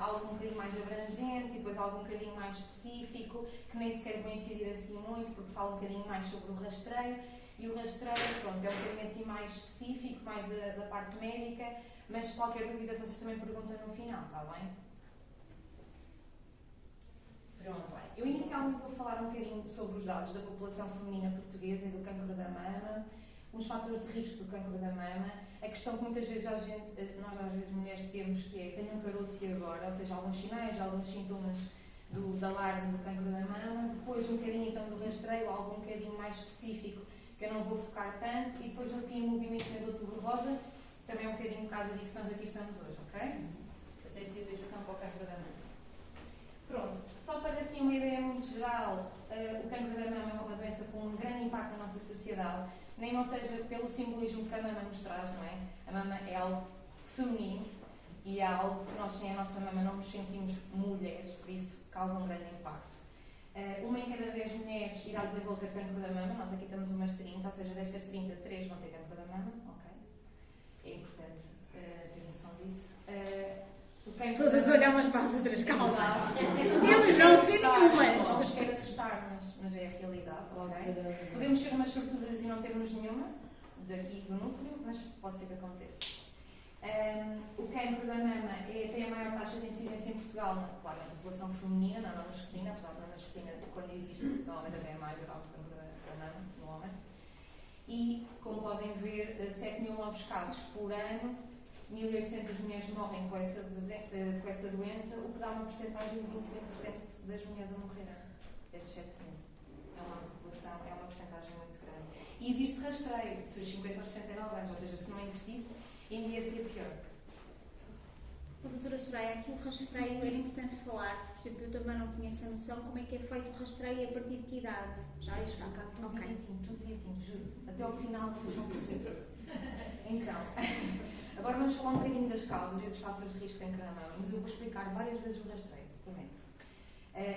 algo um bocadinho mais abrangente e depois algo um bocadinho mais específico, que nem sequer vou incidir assim muito, porque falo um bocadinho mais sobre o rastreio. E o rastreio, pronto, é um bocadinho assim mais específico, mais da parte médica, mas qualquer dúvida vocês também perguntam no final, está bem? Pronto, bem. Eu inicialmente vou falar um bocadinho sobre os dados da população feminina portuguesa e do cancro da mama, os fatores de risco do cancro da mama, a questão que muitas vezes nós às vezes mulheres temos, que é tenham caroço e agora, ou seja, alguns sinais, alguns sintomas do alarme do cancro da mama, depois um bocadinho então do rastreio, algo um bocadinho mais específico, que eu não vou focar tanto, e depois no fim o movimento mês outubro rosa, também é um bocadinho por causa disso que nós aqui estamos hoje, ok? A sensibilização para o cancro da mama. Pronto, só para assim uma ideia muito geral, o cancro da mama é uma doença com um grande impacto na nossa sociedade, nem não seja pelo simbolismo que a mama nos traz, não é? A mama é algo feminino e é algo que nós sem a nossa mama não nos sentimos mulheres, por isso causa um grande impacto. Uma em cada 10 mulheres irá desenvolver cancro da mama, nós aqui estamos umas 30, ou seja, destas 30, 3 vão ter cancro da mama, ok? É importante ter noção disso. Todas olhamos para as outras, calma. Podemos não ser nenhumas. Não quero assustar, mas é a realidade, ok? Podemos ser umas sortudas e não termos nenhuma, daqui do núcleo, mas pode ser que aconteça. O cancro da mama tem a maior taxa de incidência em Portugal, claro, na população feminina, não na masculina, apesar de na masculina, quando existe, normalmente também é mais grave o cancro da mama, no homem. E, como podem ver, 7 mil novos casos por ano, 1.800 mulheres morrem com essa doença, o que dá uma porcentagem de 25% das mulheres a morrerem, destes 7 mil. É uma população, é uma porcentagem muito grande. E existe rastreio, se os 50% eram anos, ou seja, se não existisse, ainda ia ser pior. Doutora Soraya, aqui o rastreio era importante falar, por exemplo, eu também não tinha essa noção, como é que é feito o rastreio e a partir de que idade? Já ia explicar tudo direitinho, juro. Até ao final vocês vão perceber. Então, agora vamos falar um bocadinho das causas e dos fatores de risco de cancro da mama, mas eu vou explicar várias vezes o rastreio, prometo.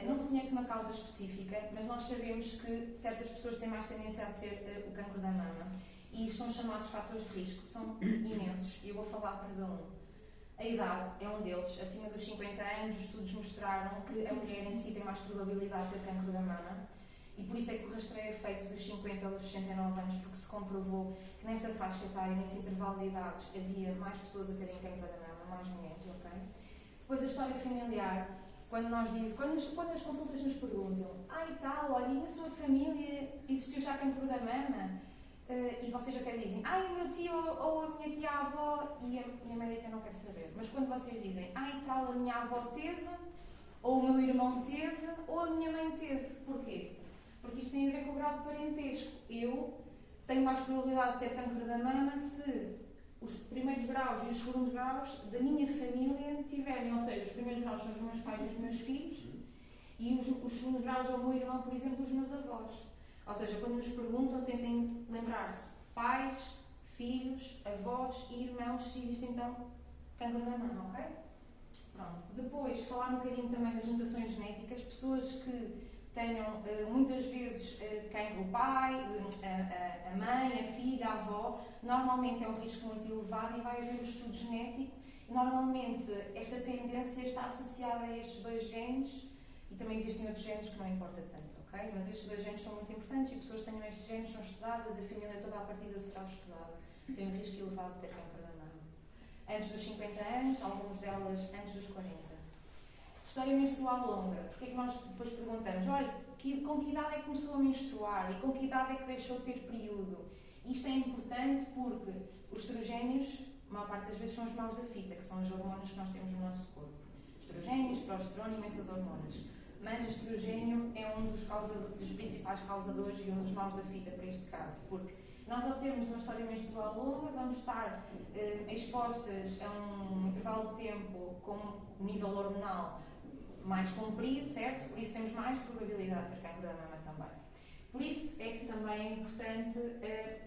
Não se conhece uma causa específica, mas nós sabemos que certas pessoas têm mais tendência a ter o cancro da mama e são chamados fatores de risco, são imensos e eu vou falar de cada um. A idade é um deles, acima dos 50 anos, os estudos mostraram que a mulher em si tem mais probabilidade de ter cancro da mama e por isso é que o rastreio é feito dos 50 aos 69 anos, porque se comprovou que nessa faixa etária, nesse intervalo de idades, havia mais pessoas a terem cancro da mama, mais mulheres, ok? Depois a história familiar, quando as consultas nos perguntam, e tal, olha, e na sua família existiu já cancro da mama? E vocês até dizem, o meu tio ou a minha tia-avó, e a médica não quer saber. Mas quando vocês dizem, e tal, a minha avó teve, ou o meu irmão teve, ou a minha mãe teve. Porquê? Porque isto tem a ver com o grau de parentesco. Eu tenho mais probabilidade de ter cancro da mama se os primeiros graus e os segundos graus da minha família tiverem. Ou seja, os primeiros graus são os meus pais e os meus filhos, e os segundos graus é o meu irmão, por exemplo, os meus avós. Ou seja, quando nos perguntam, tentem lembrar-se pais, filhos, avós e irmãos, se existe então cancro da mama, ok? Pronto. Depois, falar um bocadinho também das mutações genéticas, pessoas que tenham muitas vezes cancro o pai, a mãe, a filha, a avó, normalmente é um risco muito elevado e vai haver um estudo genético. Normalmente esta tendência está associada a estes dois genes e também existem outros genes que não importa tanto. Okay? Mas estes dois genes são muito importantes e pessoas que tenham estes genes são estudadas, a família toda à partida será estudada. Tem um risco elevado de ter cancro da mama. Antes dos 50 anos, algumas delas antes dos 40. História menstrual longa. Porque é que nós depois perguntamos, olha, com que idade é que começou a menstruar e com que idade é que deixou de ter período? Isto é importante porque os estrogénios, a maior parte das vezes, são os maus da fita, que são as hormonas que nós temos no nosso corpo. Estrogénios, progesterona e imensas hormonas. Mas o estrogênio é um dos principais causadores e um dos maus da fita para este caso, porque nós, ao termos uma história menstrual longa, vamos estar expostas a um intervalo de tempo com um nível hormonal mais comprido, certo? Por isso temos mais probabilidade de ter cancro da mama também. Por isso é que também é importante,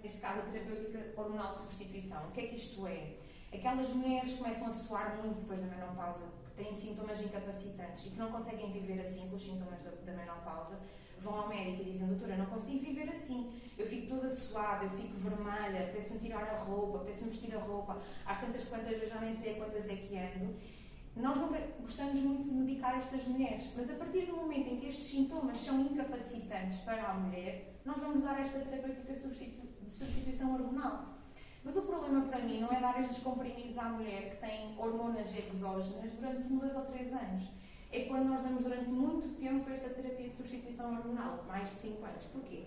neste caso, a terapêutica hormonal de substituição. O que é que isto é? Aquelas mulheres que começam a suar muito depois da menopausa, que têm sintomas incapacitantes e que não conseguem viver assim com os sintomas da menopausa, vão ao médico e dizem, doutora, eu não consigo viver assim, eu fico toda suada, eu fico vermelha, apetece-me tirar a roupa, apetece-me vestir a roupa, às tantas quantas eu já nem sei a quantas é que ando. Nós nunca gostamos muito de medicar estas mulheres, mas a partir do momento em que estes sintomas são incapacitantes para a mulher, nós vamos dar esta terapêutica de substituição hormonal. Mas o problema para mim não é dar estes comprimidos à mulher que tem hormonas exógenas durante 2 ou 3 anos. É quando nós damos durante muito tempo esta terapia de substituição hormonal, mais de 5 anos. Porquê?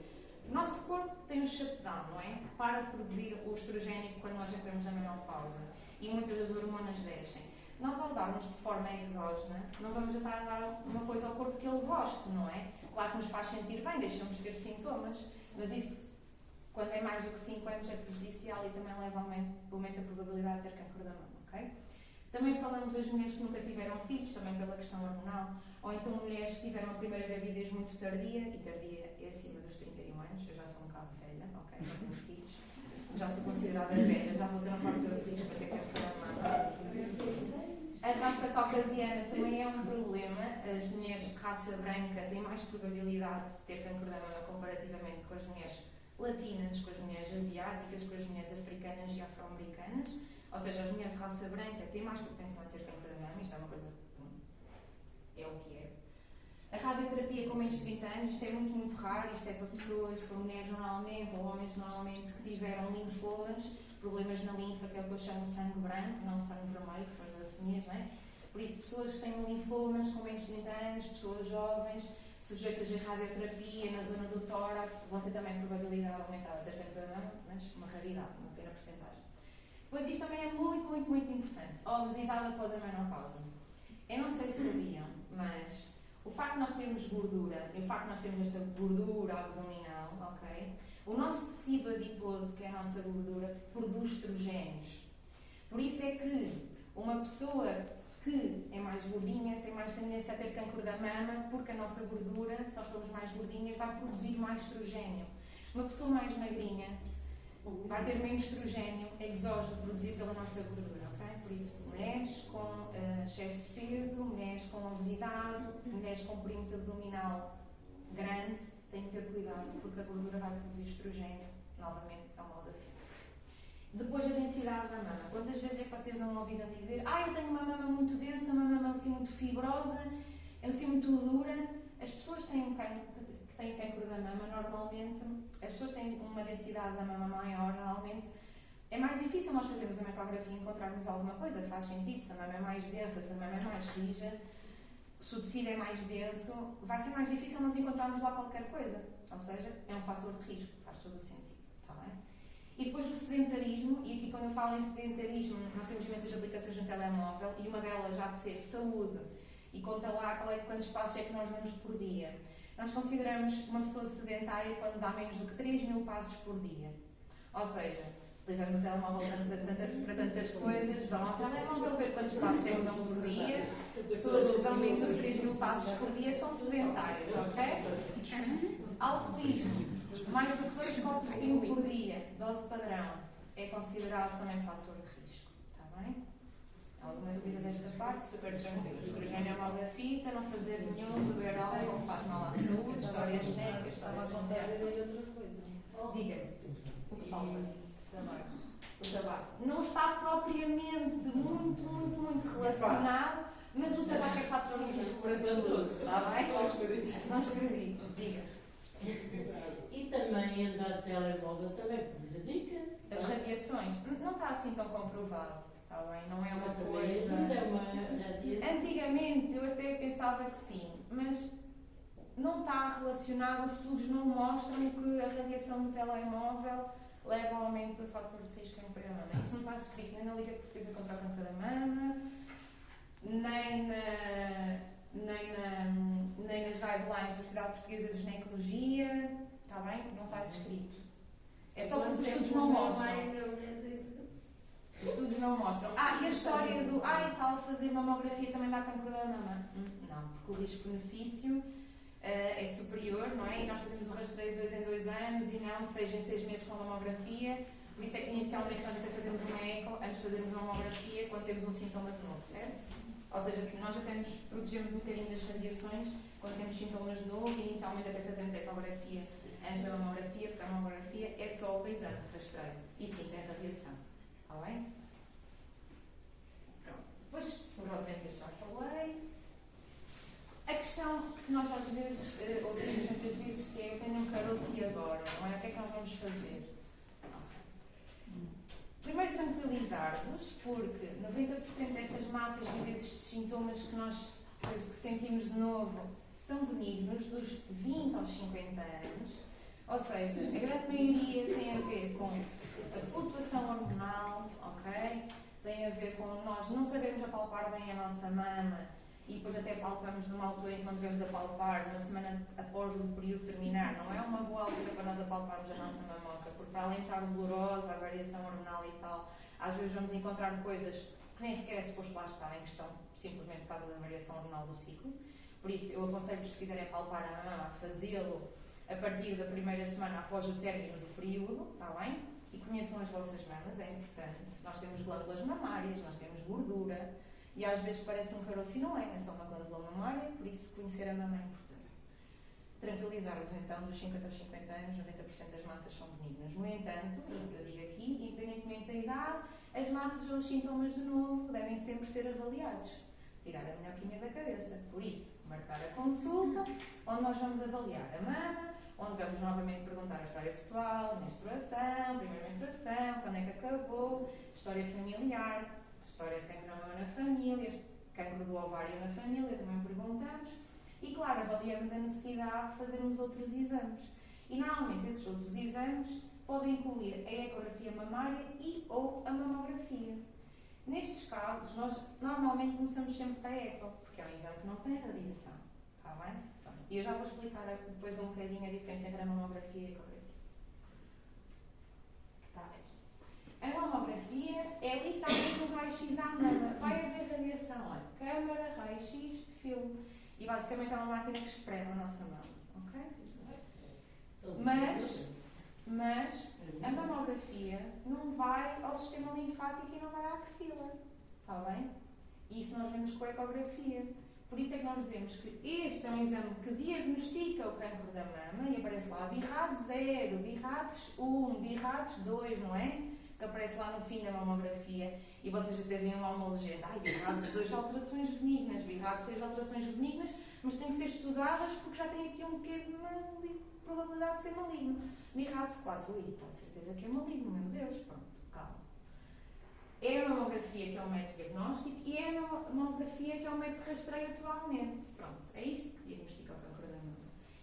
O nosso corpo tem um shutdown, não é? Para de produzir o estrogênio quando nós entramos na menopausa e muitas das hormonas descem. Nós, ao darmos de forma exógena, não vamos estar a dar uma coisa ao corpo que ele goste, não é? Claro que nos faz sentir bem, deixamos de ter sintomas, mas isso, quando é mais do que 5 anos, é prejudicial e também leva a aumento a probabilidade de ter cancro da mama, ok? Também falamos das mulheres que nunca tiveram filhos, também pela questão hormonal, ou então mulheres que tiveram a primeira gravidez muito tardia, e tardia é acima dos 31 anos, eu já sou um bocado velha, ok? Não tenho filhos, já sou considerada velha, já vou ter uma fatura de filhos para ter cancro da mama. A raça caucasiana também é um problema. As mulheres de raça branca têm mais probabilidade de ter cancro da mama comparativamente com as mulheres latinas, com as mulheres asiáticas, com as mulheres africanas e afro-americanas. Ou seja, as mulheres de raça branca têm mais propensão a ter cancro da mama. Isto é uma coisa... é o que é. A radioterapia com menos de 30 anos, isto é muito, muito raro. Isto é para pessoas, para mulheres normalmente, ou homens normalmente, que tiveram linfomas, problemas na linfa, que é o que eu chamo de sangue branco, não sangue vermelho, que são as leucemias, não é? Por isso, pessoas que têm linfomas com menos de 30 anos, pessoas jovens, sujeitas a radioterapia na zona do tórax, vão ter também probabilidade aumentada de ter cancro da mama, mas uma raridade, uma pequena porcentagem. Pois isto também é muito, muito, muito importante. A obesidade após a menopausa. Eu não sei se sabiam, mas o facto de nós termos gordura, e o facto de nós termos esta gordura abdominal, ok? O nosso tecido adiposo, que é a nossa gordura, produz estrogénios. Por isso é que uma pessoa que é mais gordinha tem mais tendência a ter cancro da mama, porque a nossa gordura, se nós formos mais gordinhas, vai produzir mais estrogénio. Uma pessoa mais magrinha vai ter menos estrogénio exógeno produzido pela nossa gordura, ok? Por isso, mulheres com excesso de peso, mulheres com obesidade, mulheres com perímetro abdominal grande, têm que ter cuidado, porque a gordura vai produzir estrogénio, novamente, é o mal da fibra. Depois, a densidade da mama. Quantas vezes é que vocês não ouviram dizer eu tenho uma mama muito densa, uma mama assim muito fibrosa, assim muito dura? As pessoas que têm cancro da mama, normalmente, as pessoas têm uma densidade da mama maior, normalmente, é mais difícil nós fazermos uma ecografia e encontrarmos alguma coisa. Faz sentido, se a mama é mais densa, se a mama é mais rija, se o tecido é mais denso, vai ser mais difícil nós encontrarmos lá qualquer coisa. Ou seja, é um fator de risco, faz todo o sentido, está bem? E depois o sedentarismo, e aqui quando eu falo em sedentarismo, nós temos imensas aplicações no telemóvel, e uma delas já de ser saúde, e conta lá quantos passos é que nós damos por dia. Nós consideramos uma pessoa sedentária quando dá menos do que 3.000 passos por dia. Ou seja, utilizando o telemóvel para tantas coisas, vão ao telemóvel ver quantos passos é que dão por dia. Pessoas que dão menos de 3.000 passos por dia são sedentárias, ok? Alcoolismo, mais do que 2 copos de vinho por dia, dose padrão, é considerado também fator de risco, está bem? Alguma dúvida desta parte? Super tranquilo. O estrogênio é mal da fita, não fazer nenhum, beber álcool faz mal à saúde, história genérica, história genérica. Diga-se, o que falta? O tabaco. Não está propriamente muito relacionado, mas o tabaco é fator de risco para todos. Está bem? Não escrevi. Diga. E também andar de telemóvel também prejudica. As radiações. Não está assim tão comprovado. Está bem? Não é uma coisa. Antigamente eu até pensava que sim, mas não está relacionado. Os estudos não mostram que a radiação do telemóvel leva ao aumento do fator de risco em cancro da mama. Isso não está escrito nem na Liga Portuguesa contra o Cancro da Mama, nem nas guidelines da Sociedade Portuguesa de Ginecologia, está bem? Não está descrito. É só porque os estudos não mostram. Os estudos não mostram. E a história do e tal, fazer mamografia também dá cancro da mama? Não, porque o risco-benefício é superior, não é? E nós fazemos o rastreio de 2 em 2 anos e não de 6 em 6 meses com a mamografia. Por isso é que inicialmente nós até fazemos uma eco antes de fazermos uma mamografia quando temos um sintoma de novo, certo? Ou seja, nós até nos protegemos um bocadinho das radiações quando temos sintomas de novo e inicialmente até fazemos a ecografia antes da mamografia, porque a mamografia é só o exame de rastreio. E sim, tem radiação. Está bem? Pronto. Depois, provavelmente, as caroço e agora, não é? O que é que nós vamos fazer? Primeiro tranquilizar-vos, porque 90% destas massas e destes sintomas que nós que sentimos de novo são benignos, dos 20 aos 50 anos, ou seja, a grande maioria tem a ver com a flutuação hormonal, ok? Tem a ver com nós não sabemos apalpar bem a nossa mama e depois até palpamos numa altura em que não devemos apalpar, uma semana após o período terminar. Não é uma boa altura para nós apalparmos a nossa mamoca, porque para além de estar dolorosa, a variação hormonal e tal, às vezes vamos encontrar coisas que nem sequer é suposto lá estar em questão, simplesmente por causa da variação hormonal do ciclo. Por isso, eu aconselho-vos, se quiserem palpar a mama, a fazê-lo a partir da primeira semana após o término do período, está bem? E conheçam as vossas mamas, é importante. Nós temos glândulas mamárias, nós temos gordura, e às vezes parece um caroço e não é, é só uma glândula mamária, por isso conhecer a mama é importante. Tranquilizar-vos então, dos 50 aos 50 anos, 90% das massas são benignas. No entanto, eu digo aqui, independentemente da idade, as massas ou os sintomas de novo devem sempre ser avaliados. Tirar a minhoquinha da cabeça. Por isso, marcar a consulta, onde nós vamos avaliar a mama, onde vamos novamente perguntar a história pessoal, menstruação, primeira menstruação, quando é que acabou, história familiar, história de cancro na mama na família, cancro do ovário na família, também perguntamos. E claro, avaliamos a necessidade de fazermos outros exames. E normalmente esses outros exames podem incluir a ecografia mamária e ou a mamografia. Nestes casos, nós normalmente começamos sempre pela eco, porque é um exame que não tem radiação. Está bem? E eu já vou explicar depois um bocadinho a diferença entre a mamografia e a ecografia. Que está aqui. A mamografia é literalmente um raio-x à mama. Vai haver radiação, olha, câmara, raio-x, filme. E basicamente é uma máquina que espreme a nossa mama. Ok? Mas a mamografia não vai ao sistema linfático e não vai à axila. Está bem? E isso nós vemos com a ecografia. Por isso é que nós dizemos que este é um exame que diagnostica o cancro da mama e aparece lá BIRADS 0, BIRADS 1, BIRADS 2, não é? Que aparece lá no fim da mamografia e vocês até veem lá uma legenda. BIRADS 2 alterações benignas, BIRADS 6 alterações benignas, mas têm que ser estudadas porque já tem aqui um bocadinho de probabilidade de ser maligno. BIRADS 4, tenho certeza que é maligno, meu Deus, pronto, calma. É a mamografia que é o método diagnóstico e é a mamografia que é o método de rastreio atualmente. Pronto, é isto que diagnostica o cancro da mama.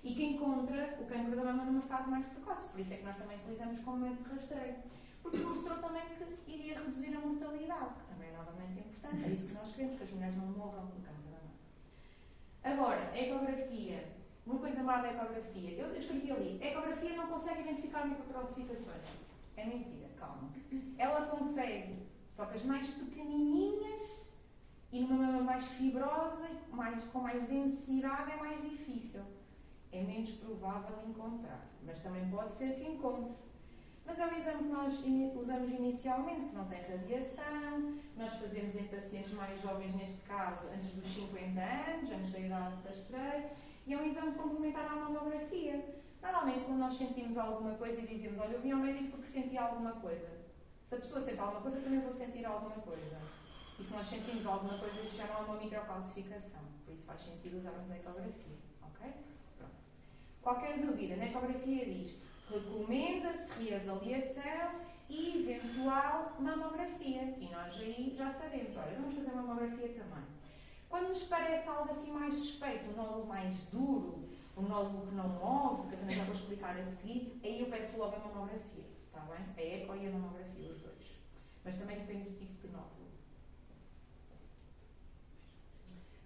E que encontra o cancro da mama numa fase mais precoce. Por isso é que nós também utilizamos como método de rastreio. Porque se mostrou também que iria reduzir a mortalidade, que também é novamente importante. É isso que nós queremos, que as mulheres não morram do cancro da mama. Agora, a ecografia. Uma coisa má da ecografia. Eu escrevi ali, a ecografia não consegue identificar microcalcificações. É mentira, calma. Ela consegue, só que as mais pequenininhas e numa mama mais fibrosa e com mais densidade é mais difícil. É menos provável encontrar, mas também pode ser que encontre. Mas é um exame que nós usamos inicialmente, que não tem radiação, nós fazemos em pacientes mais jovens, neste caso, antes dos 50 anos, antes da idade de rastreio, e é um exame complementar à mamografia. Normalmente, quando nós sentimos alguma coisa e dizemos, olha, eu vim ao médico porque senti alguma coisa. Se a pessoa sente alguma coisa, eu também vou sentir alguma coisa. E se nós sentimos alguma coisa, isso já não é uma microcalcificação. Por isso faz sentido usarmos a ecografia. Ok? Pronto. Qualquer dúvida, na ecografia diz, recomenda-se reavaliação e eventual mamografia. E nós aí já sabemos, olha, vamos fazer mamografia também. Quando nos parece algo assim mais suspeito, um nódulo mais duro, um nódulo que não move, que eu também já vou explicar a seguir, aí eu peço logo a mamografia. Está bem? A eco e a mamografia, os dois. Mas também depende do tipo de nódulo.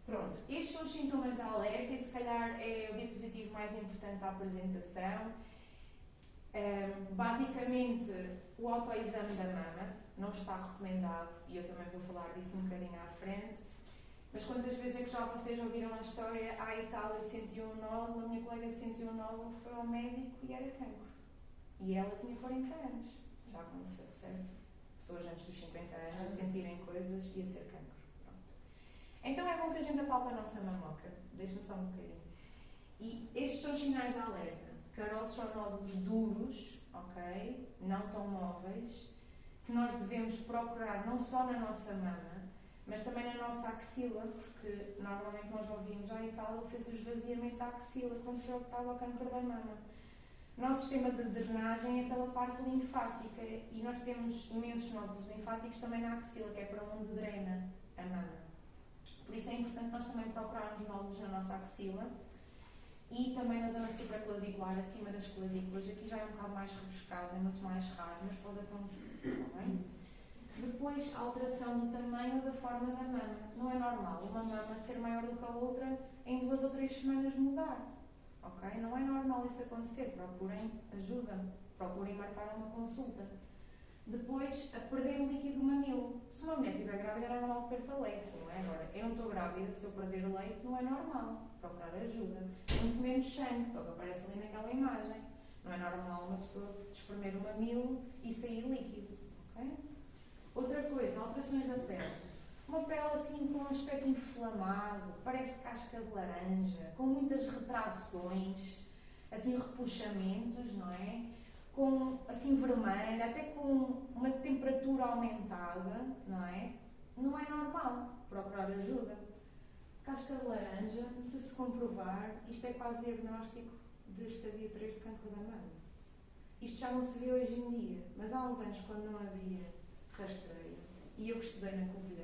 Pronto, estes são os sintomas da alerta e se calhar é o dispositivo mais importante da apresentação. Basicamente, o autoexame da mama não está recomendado e eu também vou falar disso um bocadinho à frente. Mas quantas vezes é que já vocês ouviram a história, e tal, eu senti um nódulo, a minha colega sentiu um nódulo, foi ao médico e era cancro. E ela tinha 40 anos. Já aconteceu, certo? Pessoas antes dos 50 anos a sentirem coisas e a ser cancro. Pronto. Então é bom que a gente apalpe a nossa mamoca. Deixa-me só um bocadinho. E estes são os sinais de alerta. Caroços são nódulos duros, ok? Não tão móveis, que nós devemos procurar não só na nossa mama, mas também na nossa axila, porque normalmente nós ouvimos, e tal, ele fez o esvaziamento da axila quando foi optado ao cancro da mama. O nosso sistema de drenagem é pela parte linfática e nós temos imensos nódulos linfáticos também na axila, que é para onde drena a mama. Por isso é importante nós também procurarmos nódulos na nossa axila e também na zona supraclavicular, acima das clavículas. Aqui já é um bocado mais rebuscado, é muito mais raro, mas pode acontecer, está bem? Depois, a alteração do tamanho ou da forma da mama. Não é normal uma mama ser maior do que a outra em 2 ou 3 semanas mudar. Ok? Não é normal isso acontecer. Procurem ajuda, procurem marcar uma consulta. Depois, a perder o líquido do mamilo. Se uma mulher estiver grávida, era normal que perca leite, não é? Agora, eu não estou grávida, se eu perder leite, não é normal. Procurar ajuda. Muito menos sangue, que é o que aparece ali naquela imagem. Não é normal uma pessoa espremer o mamilo e sair líquido. Ok? Outra coisa, alterações da pele. Uma pele assim com um aspecto inflamado, parece casca de laranja, com muitas retrações, assim repuxamentos, não é? Com assim vermelha, até com uma temperatura aumentada, não é? Não é normal. Procurar ajuda. Casca de laranja, se comprovar, isto é quase diagnóstico de estadia 3 de cancro da mama. Isto já não se vê hoje em dia, mas há uns anos, quando não havia rastreio, e eu que estudei na Covilhã,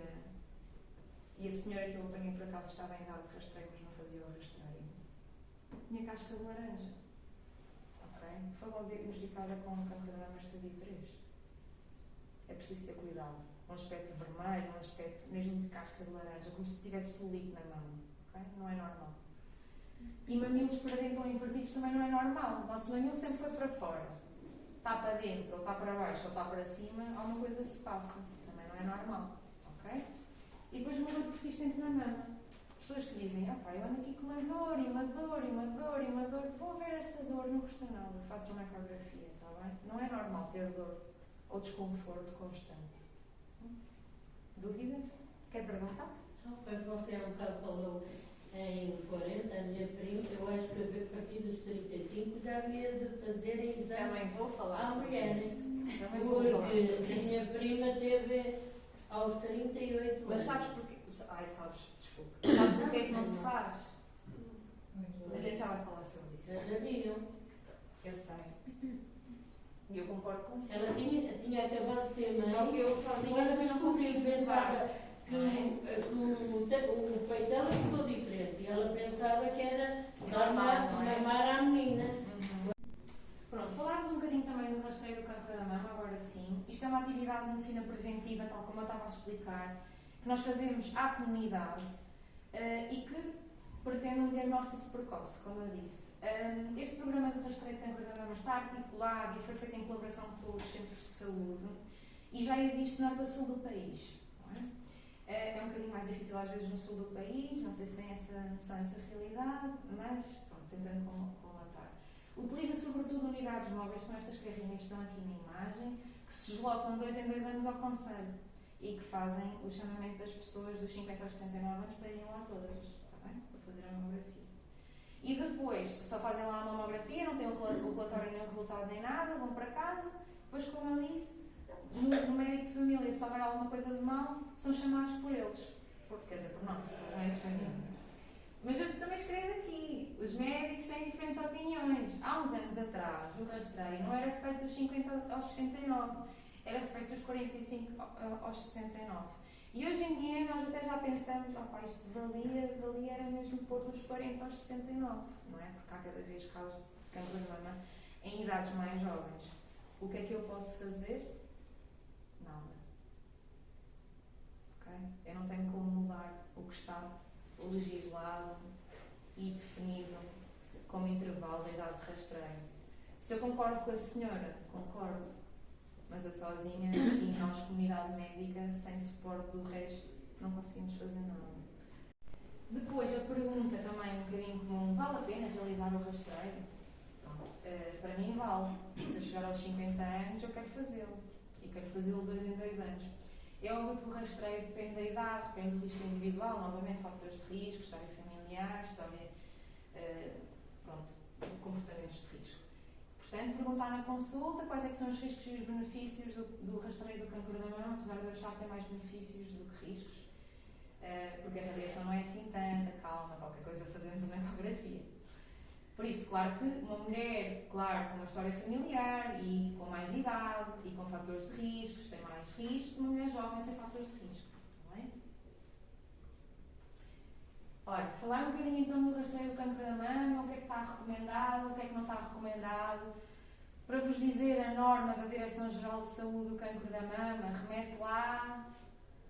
e a senhora que eu apanhei por acaso estava em idade de rastreio, mas não fazia o rastreio, tinha casca de laranja. Ok? Foi logo diagnosticada com cancro da mama estadia 3. É preciso ter cuidado. Um aspecto vermelho, um aspecto mesmo de casca de laranja, como se tivesse solito na mão. Ok? Não é normal. E mamilos para dentro ou invertidos também não é normal. O nosso mamilo sempre foi para fora. Está para dentro, ou está para baixo, ou está para cima, alguma coisa se passa. Também não é normal. Ok? E depois uma dor persistente na mama. Pessoas que dizem, eu ando aqui com uma dor, e uma dor, e uma dor, e uma dor. Vou ver essa dor, não custa nada. Façam uma ecografia, está bem? Não é normal ter dor ou desconforto constante. Dúvidas? Quer perguntar? Pois você há um bocado falou em 40, a minha prima, eu acho que a partir dos 35 já havia de fazer exame Também vou falar à sobre mulher. isso. Também vou falar sobre Porque a isso. minha prima teve aos 38 anos. Mas sabes porquê? Ai, sabes, desculpa. Sabes porquê que não se faz? A gente já vai falar sobre isso. Já sabiam. Eu sei. E eu concordo com você. Ela tinha acabado de ser mãe. Só que eu sozinha Ela também não consigo pensava que pensar. o peito dela ficou diferente. E ela pensava que era Normal, não é? mamar à menina. Pronto, falámos um bocadinho também do rastreio do cancro da mama, agora sim. Isto é uma atividade de medicina preventiva, tal como eu estava a explicar, que nós fazemos à comunidade e que pretende um diagnóstico precoce, como eu disse. Este programa de rastreio de cancro da mama está articulado e foi feito em colaboração com os centros de saúde e já existe norte a sul do país. Não é? É um bocadinho mais difícil às vezes no sul do país, não sei se tem essa noção, essa realidade, mas pronto, tentando colmatar. Utiliza sobretudo unidades móveis, são estas carrinhas que estão aqui na imagem, que se deslocam 2 em 2 anos ao concelho e que fazem o chamamento das pessoas dos 50 aos 69 anos para irem lá todas, está bem? Para fazer a mamografia. E depois, só fazem lá a mamografia, não têm o relatório nem o resultado nem nada, vão para casa, depois, como eu disse, no médico de família, se houver alguma coisa de mal, são chamados por eles. Quer dizer, por nós, os médicos de família. Mas eu também escrevo aqui, os médicos têm diferentes opiniões. Há uns anos atrás, o rastreio não era feito dos 50 aos 69, era feito dos 45 aos 69. E hoje em dia nós até já pensamos, isto valia era mesmo pôr dos 40 aos 69, não é? Porque há cada vez casos de cancro de mama em idades mais jovens. O que é que eu posso fazer? Nada. Ok? Eu não tenho como mudar o que está legislado e definido como intervalo da idade de rastreio. Se eu concordo com a senhora, concordo, mas eu sozinha e nós, comunidade médica, sem suporte do resto, não conseguimos fazer nada. Depois, a pergunta também um bocadinho comum, vale a pena realizar o rastreio? Para mim vale. Se eu chegar aos 50 anos, eu quero fazê-lo. E quero fazê-lo 2 em 2 anos. É óbvio que o rastreio depende da idade, depende do risco individual, novamente, fatores de risco, história familiar, história, de comportamentos de risco. Portanto, perguntar na consulta quais é que são os riscos e os benefícios do rastreio do cancro da mama, apesar de eu achar que tem mais benefícios do que riscos, porque a radiação não é assim tanta, calma, qualquer coisa fazemos uma ecografia. Por isso, claro que uma mulher, claro, com uma história familiar e com mais idade e com fatores de riscos, tem mais risco, uma mulher jovem sem fatores de risco. Não é? Ora, falar um bocadinho então do rastreio do cancro da mama, o que é que está recomendado, o que é que não está recomendado. Para vos dizer, a norma da Direção-Geral de Saúde do Cancro da Mama remete lá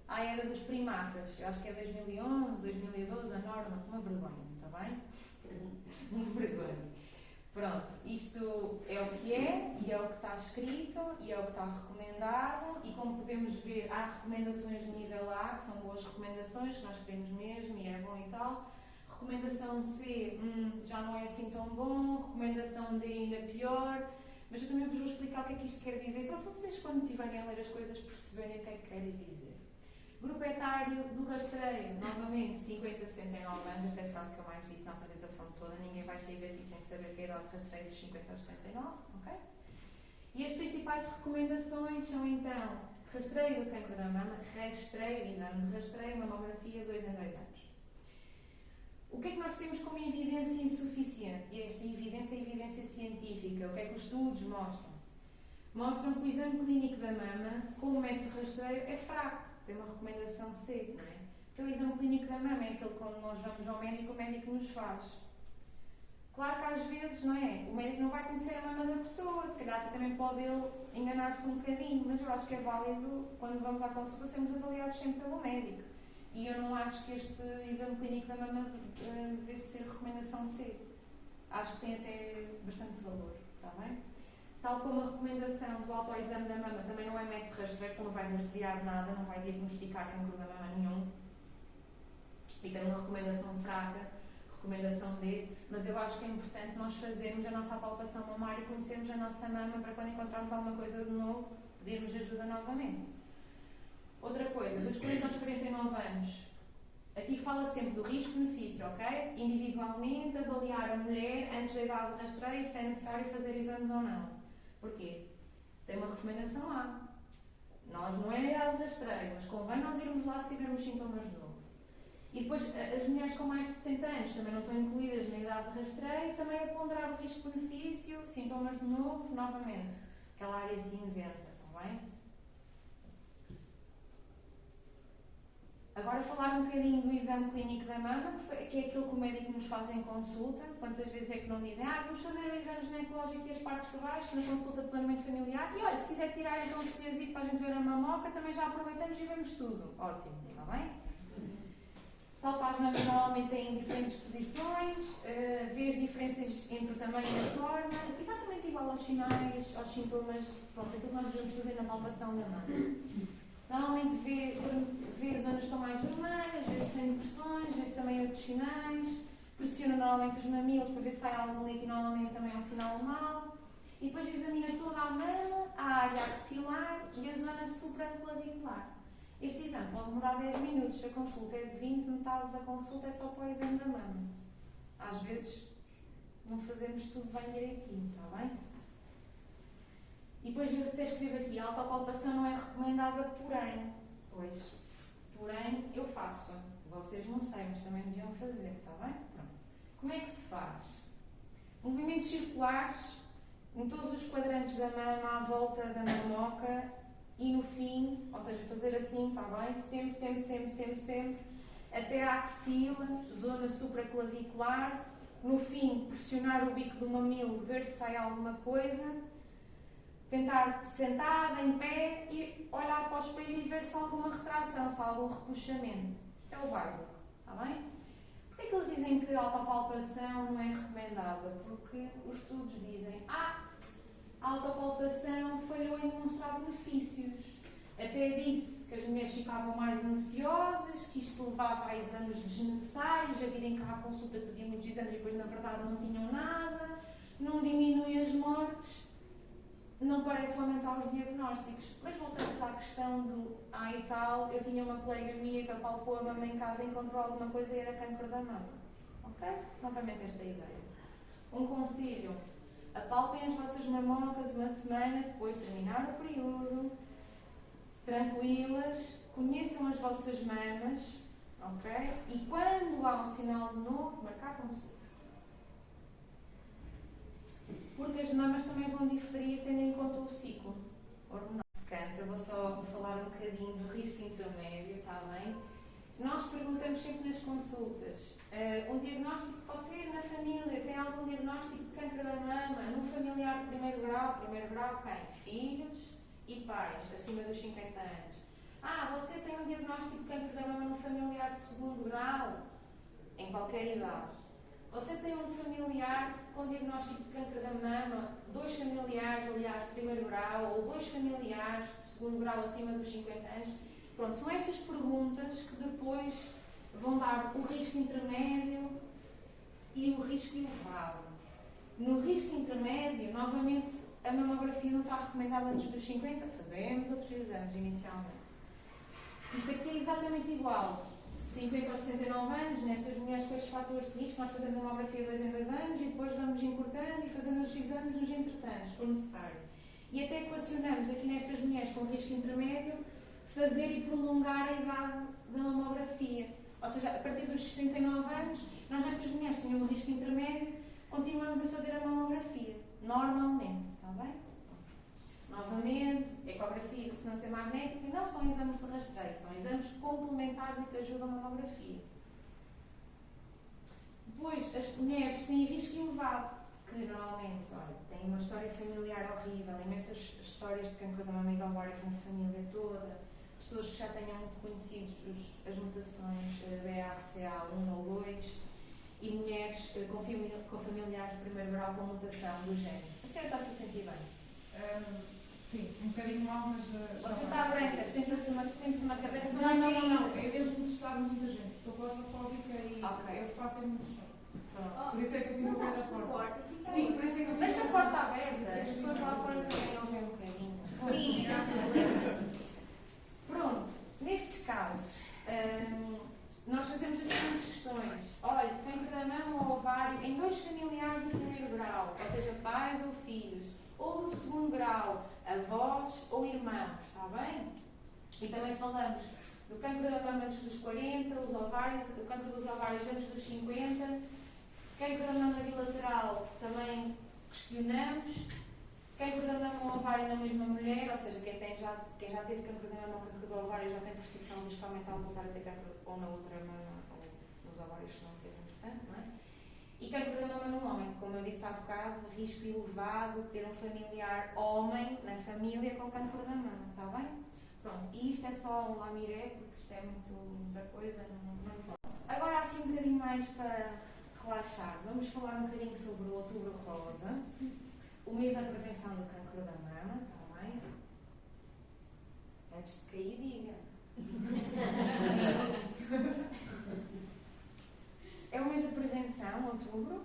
à era dos primatas. Eu acho que é 2011, 2012, a norma. Uma vergonha, está bem? Uma vergonha. Pronto, isto é o que é, e é o que está escrito, e é o que está recomendado, e como podemos ver, há recomendações de nível A, que são boas recomendações, que nós queremos mesmo, e é bom e tal. Recomendação C, já não é assim tão bom. Recomendação D, ainda pior. Mas eu também vos vou explicar o que é que isto quer dizer, para vocês, quando estiverem a ler as coisas, perceberem o que é que quer dizer. Grupo etário do rastreio, novamente, 50 a 69 anos, esta é a frase que eu mais disse na apresentação toda, ninguém vai sair daqui sem saber que é a idade de rastreio dos 50 aos 69, ok? E as principais recomendações são então, rastreio do cancro da mama, rastreio, exame de rastreio, mamografia 2 em 2 anos. O que é que nós temos como evidência insuficiente? E esta evidência é evidência científica. O que é que os estudos mostram? Mostram que o exame clínico da mama, com o método de rastreio, é fraco. Tem uma recomendação C, não é? Porque o exame clínico da mama é aquele que quando nós vamos ao médico, o médico nos faz. Claro que às vezes, não é? O médico não vai conhecer a mama da pessoa, se calhar até também pode ele enganar-se um bocadinho, mas eu acho que é válido, quando vamos à consulta, sermos avaliados sempre pelo médico. E eu não acho que este exame clínico da mama devesse ser recomendação C. Acho que tem até bastante valor, está bem? Tal como a recomendação do autoexame da mama também não é método de rastreio, porque não vai rastrear nada, não vai diagnosticar cancro da mama nenhum. E tem uma recomendação fraca, recomendação D, mas eu acho que é importante nós fazermos a nossa palpação mamária e conhecermos a nossa mama para quando encontrarmos alguma coisa de novo, pedirmos ajuda novamente. Outra coisa, dos 40 aos 49 anos, aqui fala sempre do risco-benefício, ok? Individualmente, avaliar a mulher antes da idade de rastreio, se é necessário fazer exames ou não. Porquê? Tem uma recomendação A. Nós não é a idade de rastreio, mas convém nós irmos lá se tivermos sintomas de novo. E depois, as mulheres com mais de 60 anos também não estão incluídas na idade de rastreio, também a ponderar o risco-benefício, sintomas de novo, novamente, aquela área cinzenta, está bem? Agora falar um bocadinho do exame clínico da mama, que é aquilo que o médico nos faz em consulta. Quantas vezes é que não dizem, vamos fazer o exame ginecológico e as partes por baixo, na consulta de planeamento familiar, e olha, se quiser tirar então o cetiazito para a gente ver a mamoca, também já aproveitamos e vemos tudo. Ótimo, está bem? Palpar as mamas normalmente em diferentes posições, vê as diferenças entre o tamanho e a forma, exatamente igual aos sinais, aos sintomas, pronto, aquilo que nós devemos fazer na palpação da mama. Normalmente vê as zonas que estão mais vermelhas, vê se tem depressões, vê se também há outros sinais, pressiona normalmente os mamilos para ver se sai algum leite e normalmente também é um sinal mau. E depois examina toda a mama, a área axilar e a zona supraclavicular. Este exame pode demorar 10 minutos, se a consulta é de 20, metade da consulta é só para o exame da mama. Às vezes não fazemos tudo bem direitinho, está bem? E depois eu até escrevo aqui, a autopalpação não é recomendada, porém eu faço. Vocês não sei, mas também deviam fazer, está bem? Pronto. Como é que se faz? Movimentos circulares em todos os quadrantes da mama, à volta da mamoca e no fim, ou seja, fazer assim, está bem? Sempre, até à axila, zona supraclavicular. No fim, pressionar o bico do mamilo, ver se sai alguma coisa. Tentar sentada, em pé e olhar para o espelho e ver se há alguma retração, se há algum repuxamento. Isto é o básico, está bem? Porquê que eles dizem que a autopalpação não é recomendada? Porque os estudos dizem a autopalpação falhou em demonstrar benefícios. Até disse que as mulheres ficavam mais ansiosas, que isto levava a exames desnecessários, a virem cá à consulta pediam muitos exames e depois na verdade não tinham nada, não diminui as mortes. Não parece aumentar os diagnósticos. Mas voltamos à questão do e tal, eu tinha uma colega minha que apalpou a mama em casa e encontrou alguma coisa e era cancro da mama. Ok? Novamente esta ideia. Um conselho, apalpem as vossas mamocas uma semana depois de terminar o período, tranquilas, conheçam as vossas mamas, ok? E quando há um sinal de novo, marcar consulta. porque as mamas também vão diferir tendo em conta o ciclo hormonal. Eu vou só falar um bocadinho do risco intermédio, está bem? Nós perguntamos sempre nas consultas, um diagnóstico, você na família tem algum diagnóstico de câncer da mama, num familiar de primeiro grau quem? Filhos e pais, acima dos 50 anos. Você tem um diagnóstico de câncer da mama num familiar de segundo grau, em qualquer idade. Você tem um familiar com diagnóstico de câncer da mama, 2 familiares, aliás, de primeiro grau, ou 2 familiares de segundo grau acima dos 50 anos. Pronto, são estas perguntas que depois vão dar o risco intermédio e o risco elevado. No risco intermédio, novamente, a mamografia não está recomendada antes dos 50, fazemos outros exames inicialmente. Isto aqui é exatamente igual. 50 aos 69 anos, nestas mulheres com estes fatores de risco, nós fazemos a mamografia 2 em 2 anos e depois vamos encurtando e fazendo os exames nos entretantos, se for necessário. E até equacionamos aqui nestas mulheres com risco intermédio, fazer e prolongar a idade da mamografia. Ou seja, a partir dos 69 anos, nós nestas mulheres que tinham um risco intermédio, continuamos a fazer a mamografia, normalmente, está bem? Novamente, ecografia e ressonância magnética não são exames de rastreio, são exames complementares e que ajudam a mamografia. Depois, as mulheres têm risco elevado, que normalmente, têm uma história familiar horrível, imensas histórias de câncer da mama e de ovários na família toda, pessoas que já tenham conhecidos as mutações BRCA1 ou 2 e mulheres com familiares de primeiro grau com mutação do género. A senhora está-se a sentir bem? Sim, um bocadinho mal, mas já Você está branca, sente-se uma cabeça. Não. Eu mesmo de estar muita gente. Sou claustrofóbica e Ok. eu faço muito chão. Pronto. Por isso é que eu vim Mas ver a abres a porta. porta. Sim, por isso é que eu vim. Deixa a porta aberta, as pessoas lá fora também ouvem um bocadinho. Sim, não há problema. Pronto, nestes casos, nós fazemos as seguintes questões. Olha, câncer da mama ou ovário em 2 familiares de primeiro grau, ou seja, pais ou filhos, ou do segundo grau, avós ou irmãos, está bem? E também falamos do câncer da mama antes dos 40, os ovários, o câncer dos ovários antes dos 50, câncer da mama bilateral também questionamos, câncer da mama ou ovário na mesma mulher, ou seja, quem já teve câncer da mama ou câncer do ovário já tem precisão de aumentar ou voltar a ter câncer ou na outra mama ou nos ovários se não teve, portanto, não é? E câncer da mama num homem, como eu disse há bocado, risco elevado de ter um familiar homem na família com câncer da mama, está bem? Pronto, e isto é só um lamiré, porque isto é muita coisa, não importa. Agora assim um bocadinho mais para relaxar, vamos falar um bocadinho sobre o Outubro Rosa, o mês da prevenção do câncer da mama, está bem? Antes de cair, diga. É o mês da prevenção, outubro.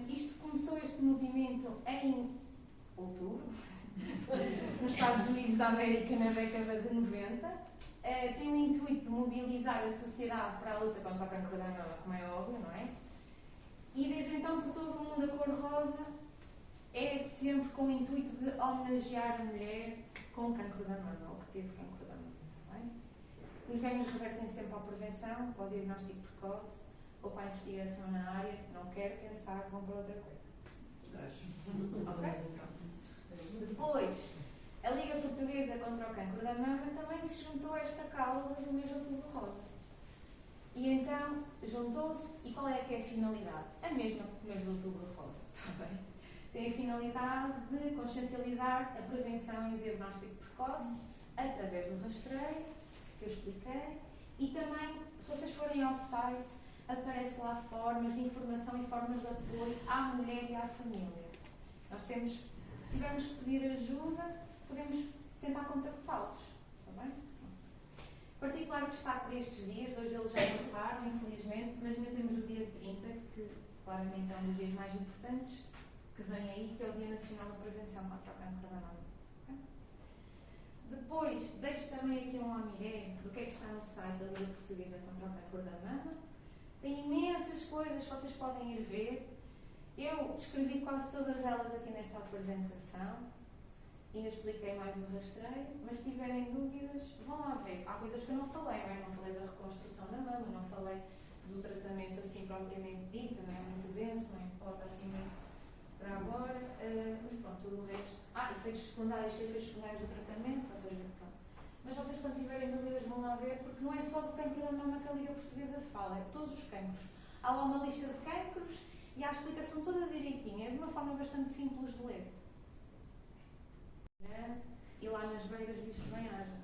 Isto começou este movimento em outubro, nos Estados Unidos da América na década de 90. Tem o intuito de mobilizar a sociedade para a luta contra o câncer da mama, como é óbvio, não é? E desde então, por todo o mundo, a cor rosa é sempre com o intuito de homenagear a mulher com câncer da mama, ou que teve câncer da mama, está bem? Os ganhos revertem sempre à prevenção, para o diagnóstico precoce, ou para a investigação na área, não quero pensar que vão para outra coisa. Ok? Pronto. Depois, a Liga Portuguesa contra o Câncer da Mama também se juntou a esta causa do mês de Outubro Rosa. E então, juntou-se, e qual é que é a finalidade? A mesma que o mês de Outubro Rosa, está bem? Tem a finalidade de consciencializar a prevenção e o diagnóstico precoce através do rastreio, que eu expliquei, e também, se vocês forem ao site, aparece lá formas de informação e formas de apoio à mulher e à família. Nós temos, se tivermos que pedir ajuda, podemos tentar contactá-los, está bem? Particular destaque para estes dias, 2 deles já passaram, infelizmente, mas ainda temos o dia 30, que claramente é um dos dias mais importantes, que vem aí, que é o Dia Nacional da Prevenção contra o Câncer da Mama. Okay? Depois, deixo também aqui um lamiré do que é que está no site da Liga Portuguesa contra o Câncer da Mama. Tem imensas coisas que vocês podem ir ver. Eu descrevi quase todas elas aqui nesta apresentação. Ainda expliquei mais o rastreio, mas se tiverem dúvidas, vão lá ver. Há coisas que eu não falei, não falei da reconstrução da mama, não falei do tratamento assim propriamente dito, também é muito denso, não importa assim para agora, mas pronto, tudo o resto. Efeitos secundários, efeitos secundários do tratamento, ou seja, pronto. Mas vocês, quando tiverem dúvidas, vão lá ver, porque não é só do cancro da mama que a Liga Portuguesa fala, é todos os cancros. Há lá uma lista de cancros e há a explicação toda direitinha, é de uma forma bastante simples de ler. E lá nas beiras diz-se bem haja.